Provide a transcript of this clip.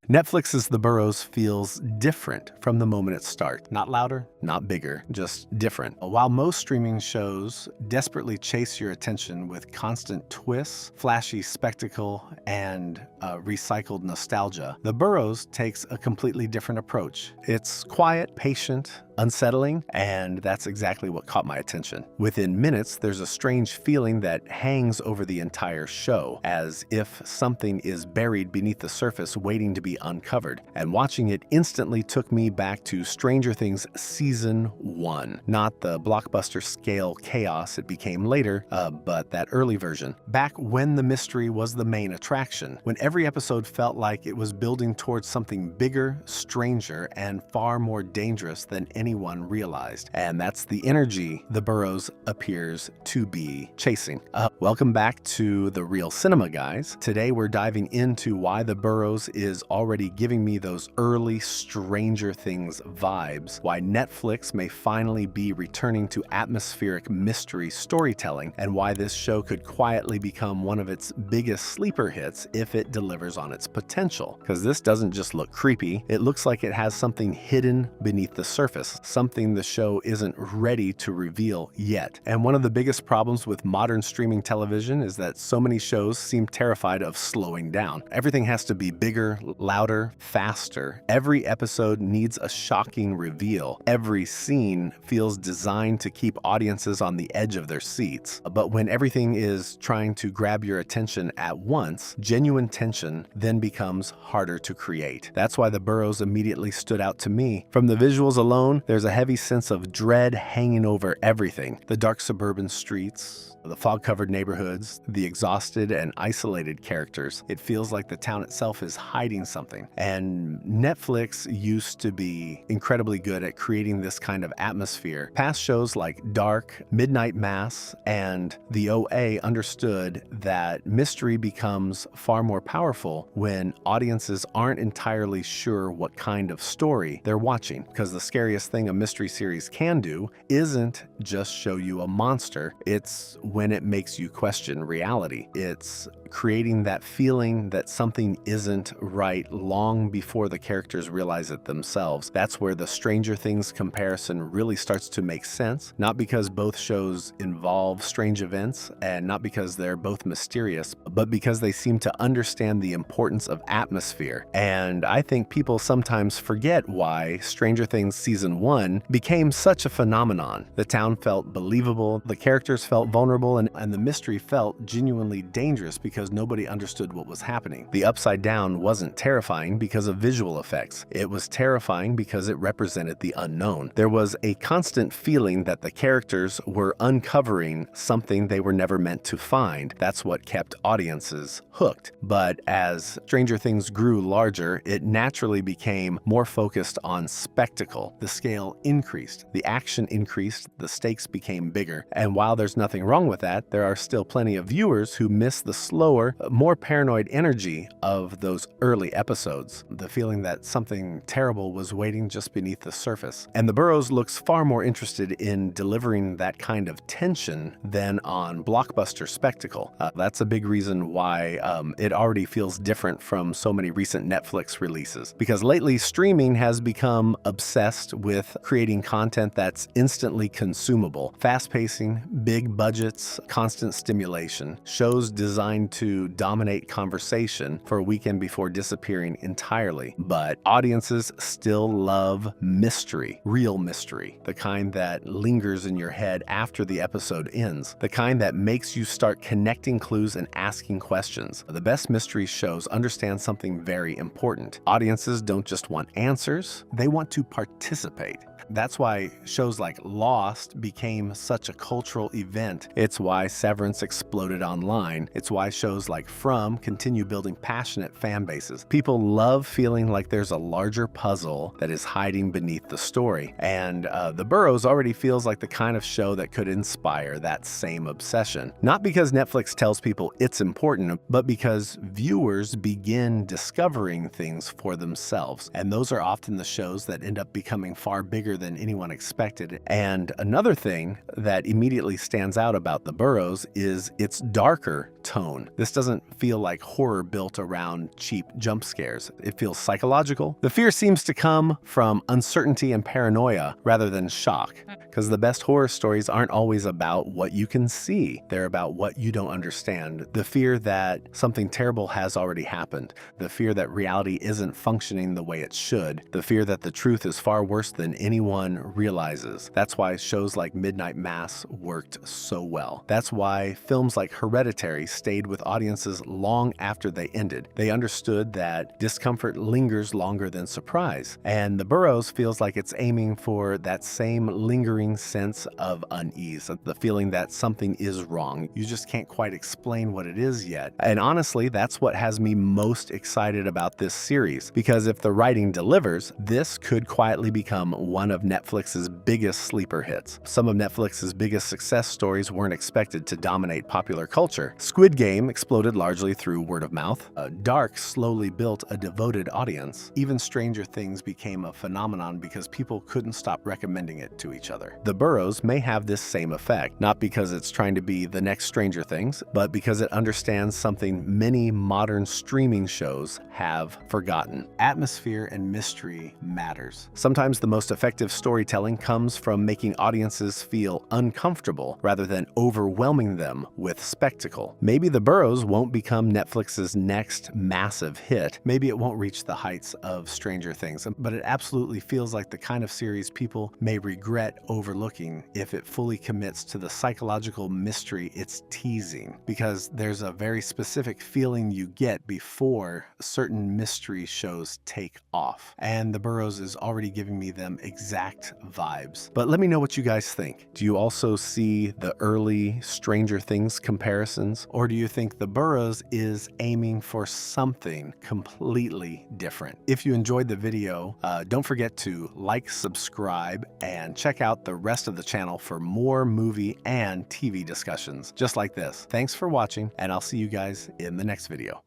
Netflix's The Burrows feels different from the moment it starts. Not louder, not bigger, just different. While most streaming shows desperately chase your attention with constant twists, flashy spectacle, and recycled nostalgia, The Burrows takes a completely different approach. It's quiet, patient, unsettling, and that's exactly what caught my attention. Within minutes, there's a strange feeling that hangs over the entire show, as if something is buried beneath the surface waiting to be uncovered. And watching it instantly took me back to Stranger Things Season 1. Not the blockbuster scale chaos it became later, but that early version. Back when the mystery was the main attraction, when every episode felt like it was building towards something bigger, stranger, and far more dangerous than anyone realized. And that's the energy The Burrows appears to be chasing. Welcome back to The Real Cinema, guys. Today we're diving into why The Burrows is already giving me those early Stranger Things vibes, why Netflix may finally be returning to atmospheric mystery storytelling, and why this show could quietly become one of its biggest sleeper hits if it delivers on its potential. Because this doesn't just look creepy, it looks like it has something hidden beneath the surface, something the show isn't ready to reveal yet. And one of the biggest problems with modern streaming television is that so many shows seem terrified of slowing down. Everything has to be bigger, louder, faster. Every episode needs a shocking reveal. Every scene feels designed to keep audiences on the edge of their seats. But when everything is trying to grab your attention at once, genuine tension then becomes harder to create. That's why The Burrows immediately stood out to me. From the visuals alone, there's a heavy sense of dread hanging over everything. The dark suburban streets, the fog-covered neighborhoods, the exhausted and isolated characters. It feels like the town itself is hiding something. And Netflix used to be incredibly good at creating this kind of atmosphere. Past shows like Dark, Midnight Mass, and The OA understood that mystery becomes far more powerful when audiences aren't entirely sure what kind of story they're watching. Because the scariest thing a mystery series can do isn't just show you a monster, it's when it makes you question reality. It's creating that feeling that something isn't right long before the characters realize it themselves. That's where the Stranger Things comparison really starts to make sense, not because both shows involve strange events and not because they're both mysterious, but because they seem to understand the importance of atmosphere. And I think people sometimes forget why Stranger Things Season 1 became such a phenomenon. The town felt believable, the characters felt vulnerable, and the mystery felt genuinely dangerous because nobody understood what was happening. The Upside Down wasn't terrifying because of visual effects. It was terrifying because it represented the unknown. There was a constant feeling that the characters were uncovering something they were never meant to find. That's what kept audiences hooked. But as Stranger Things grew larger, it naturally became more focused on spectacle. The scale increased, the action increased, the stakes became bigger. And while there's nothing wrong with that, there are still plenty of viewers who miss the slower, more paranoid energy of those early episodes. The feeling that something terrible was waiting just beneath the surface. And The Burrows looks far more interested in delivering that kind of tension than on blockbuster spectacle. That's a big reason why it already feels different from so many recent Netflix releases. Because lately, streaming has become obsessed with creating content that's instantly consumable. Fast pacing, big budgets, constant stimulation. Shows designed to dominate conversation for a weekend before disappearing entirely. But audiences still love mystery, real mystery, the kind that lingers in your head after the episode ends, the kind that makes you start connecting clues and asking questions. The best mystery shows understand something very important. Audiences don't just want answers, they want to participate. That's why shows like Lost became such a cultural event. It's why Severance exploded online. It's why shows like From continue building passionate fan bases. People love feeling like there's a larger puzzle that is hiding beneath the story. And The Burrows already feels like the kind of show that could inspire that same obsession. Not because Netflix tells people it's important, but because viewers begin discovering things for themselves. And those are often the shows that end up becoming far bigger than anyone expected. And another thing that immediately stands out about The Burrows is its darker tone. This doesn't feel like horror built around cheap jump scares. It feels psychological. The fear seems to come from uncertainty and paranoia rather than shock, because the best horror stories aren't always about what you can see. They're about what you don't understand. The fear that something terrible has already happened. The fear that reality isn't functioning the way it should. The fear that the truth is far worse than anyone realizes. That's why shows like Midnight Mass worked so well. That's why films like Hereditary stayed with audiences long after they ended. They understood that discomfort lingers longer than surprise. And The Burrows feels like it's aiming for that same lingering sense of unease, the feeling that something is wrong. You just can't quite explain what it is yet. And honestly, that's what has me most excited about this series, because if the writing delivers, this could quietly become one of Netflix's biggest sleeper hits. Some of Netflix's biggest success stories weren't expected to dominate popular culture. Squid Game exploded largely through word of mouth. Dark slowly built a devoted audience. Even Stranger Things became a phenomenon because people couldn't stop recommending it to each other. The Burrows may have this same effect, not because it's trying to be the next Stranger Things, but because it understands something many modern streaming shows have forgotten. Atmosphere and mystery matters. Sometimes the most effective storytelling comes from making audiences feel uncomfortable rather than overwhelming them with spectacle. Maybe The Burrows won't become Netflix's next massive hit. Maybe it won't reach the heights of Stranger Things, but it absolutely feels like the kind of series people may regret overlooking if it fully commits to the psychological mystery it's teasing, because there's a very specific feeling you get before certain mystery shows take off, and The Burrows is already giving me them exact vibes. But let me know what you guys think. Do you also see the early Stranger Things comparisons, or do you think The Burrows is aiming for something completely different? If you enjoyed the video, don't forget to like, subscribe, and check out the rest of the channel for more movie and TV discussions just like this. Thanks for watching, and I'll see you guys in the next video.